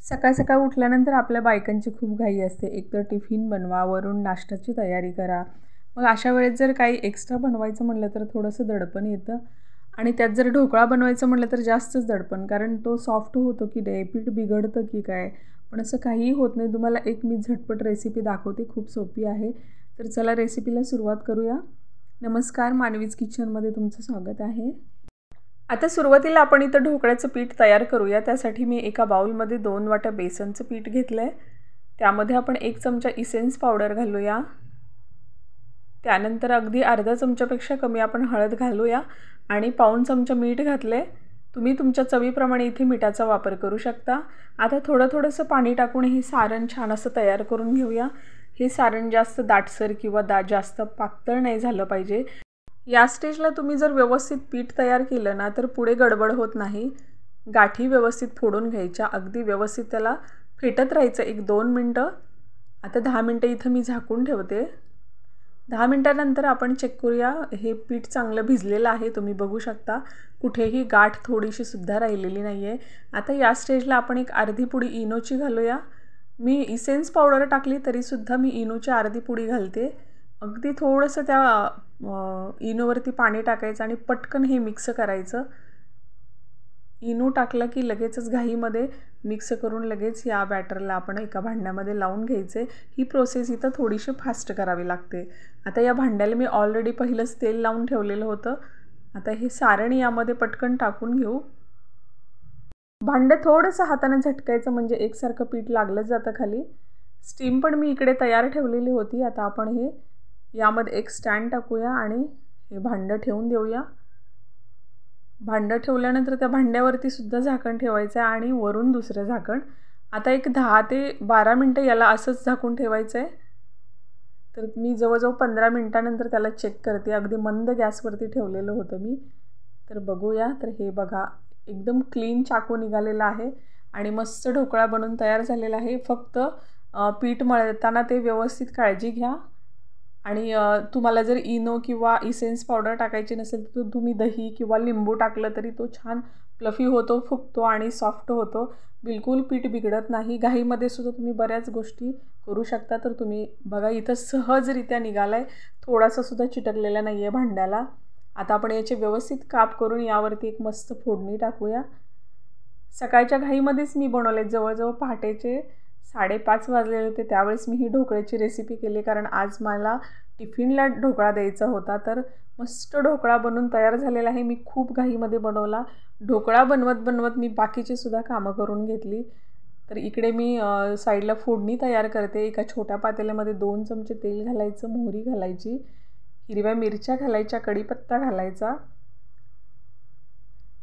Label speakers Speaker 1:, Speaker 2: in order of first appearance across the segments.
Speaker 1: सकाळ सकाळ उठल्यानंतर आपल्या बायकांची खूप घाई असते. एकतर टिफिन बनवा, वरून नाश्त्याची तयारी करा. मग अशा वेळेस जर काही एक्स्ट्रा बनवायचं म्हटलं तर थोडंसं दडपण येतं आणि त्यात जर ढोकळा बनवायचं म्हटलं तर जास्तच दडपण. कारण तो सॉफ्ट होतो की नाही, पीठ बिघडतं की काय? पण असं काहीही होत नाही. तुम्हाला एक मी झटपट रेसिपी दाखवते, खूप सोपी आहे. तर चला रेसिपीला सुरुवात करूया. नमस्कार, मानवीज किचनमध्ये तुमचं स्वागत आहे. आता सुरुवातीला आपण इथं ढोकळ्याचं पीठ तयार करूया. त्यासाठी मी एका बाउलमध्ये 2 वाट्या बेसनचं पीठ घेतलं आहे. त्यामध्ये आपण 1 चमचा इसेन्स पावडर घालूया. त्यानंतर अगदी अर्धा चमच्यापेक्षा कमी आपण हळद घालूया आणि पाऊण चमचा मीठ घातले. तुम्ही तुमच्या चवीप्रमाणे इथे मिठाचा वापर करू शकता. आता थोडंसं पाणी टाकून हे सारण छान असं तयार करून घेऊया. हे सारण जास्त दाटसर किंवा जास्त पातळ नाही झालं पाहिजे. या स्टेजला तुम्ही जर व्यवस्थित पीठ तयार केलं ना तर पुढे गडबड होत नाही. गाठी व्यवस्थित फोडून घ्यायच्या. अगदी व्यवस्थित त्याला फेटत राहायचं 1-2 मिनटं. आता 10 मिनटं इथं मी झाकून ठेवते. 10 मिनटानंतर आपण चेक करूया. हे पीठ चांगलं भिजलेलं आहे. तुम्ही बघू शकता कुठेही गाठ थोडीशी सुद्धा राहिलेली नाही आहे. आता या स्टेजला आपण एक अर्धी पुडी इनोची घालूया. मी इसेन्स पावडर टाकली तरीसुद्धा मी इनोची अर्धी पुडी घालते. अगदी थोडंसं त्या इनोवरती पाणी टाकायचं आणि पटकन हे मिक्स करायचं. इनो टाकलं की लगेचच घाईमध्ये मिक्स करून लगेच या बॅटरला आपण एका भांड्यामध्ये लावून घ्यायचे. ही प्रोसेस इथं थोडीशी फास्ट करावी लागते. आता या भांड्याला मी ऑलरेडी पहिलंच तेल लावून ठेवलेलं होतं. आता हे सारण यामध्ये पटकन टाकून घेऊ. भांडं थोडंसं हाताने झटकायचं म्हणजे एकसारखं पीठ लागलं जातं खाली. स्टीम पण मी इकडे तयार ठेवलेली होती. आता आपण हे यामध्ये एक स्टँड टाकूया आणि हे भांडं ठेवून देऊया. भांडं ठेवल्यानंतर त्या भांड्यावरती सुद्धा झाकण ठेवायचं आहे आणि वरून दुसरं झाकण. आता एक 10 ते 12 मिनटं याला असंच झाकून ठेवायचं आहे. तर मी जवळजवळ 15 मिनटानंतर त्याला चेक करते. अगदी मंद गॅसवरती ठेवलेलं होतं मी. तर बघूया. तर हे बघा, एकदम क्लीन चाकू निघालेला आहे आणि मस्त ढोकळा बनून तयार झालेला आहे. फक्त पीठ मळताना ते व्यवस्थित काळजी घ्या. आणि तुम्हाला जर इनो किंवा इसेन्स पावडर टाकायची नसेल तर तुम्ही दही किंवा लिंबू टाकलं तरी तो छान फ्लफी होतो, फुगतो आणि सॉफ्ट होतो. बिलकुल पीठ बिघडत नाही. घाईमध्ये सुद्धा तुम्ही बऱ्याच गोष्टी करू शकता. तर तुम्ही बघा इथं सहजरित्या निघाला आहे. थोडासासुद्धा चिटकलेला नाही आहे भांड्याला. आता आपण याचे व्यवस्थित काप करून यावरती एक मस्त फोडणी टाकूया. सकाळच्या घाईमध्येच मी बनवले. जवळजवळ पहाटेचे 5:30 वाजलेले होते. त्यावेळेस मी ही ढोकळ्याची रेसिपी केली कारण आज मला टिफिनला ढोकळा द्यायचा होता. तर मस्त ढोकळा बनून तयार झालेला आहे. मी खूप घाईमध्ये बनवला. ढोकळा बनवत मी बाकीची सुद्धा कामं करून घेतली. तर इकडे मी साईडला फोडणी तयार करते. एका छोट्या पातेल्यामध्ये 2 चमचे तेल घालायचं, मोहरी घालायची, हिरव्या मिरच्या घालायच्या, कढीपत्ता घालायचा.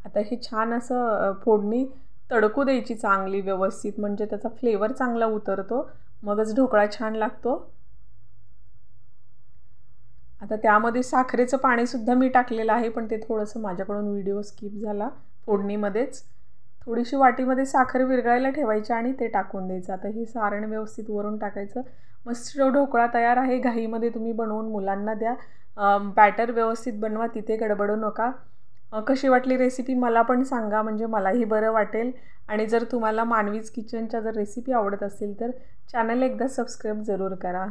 Speaker 1: आता हे छान असं फोडणी तडकू द्यायची चांगली व्यवस्थित, म्हणजे त्याचा फ्लेवर चांगला उतरतो. मगच ढोकळा छान लागतो. आता त्यामध्ये साखरेचं पाणीसुद्धा मी टाकलेलं आहे, पण ते थोडंसं माझ्याकडून व्हिडिओ स्किप झाला. फोडणीमध्येच थोडीशी वाटीमध्ये साखर विरघळायला ठेवायची आणि ते टाकून द्यायचं. आता हे सारण व्यवस्थित वरून टाकायचं. मस्त ढोकळा तयार आहे. घाईमध्ये तुम्ही बनवून मुलांना द्या. बॅटर व्यवस्थित बनवा, तिथे गडबडू नका. कशी वाटली रेसिपी मला पण सांगा, म्हणजे मलाही बरं वाटेल. आणि जर तुम्हाला मानवीज किचनच्या जर रेसिपी आवडत असतील तर चॅनल एकदा सबस्क्राईब जरूर करा.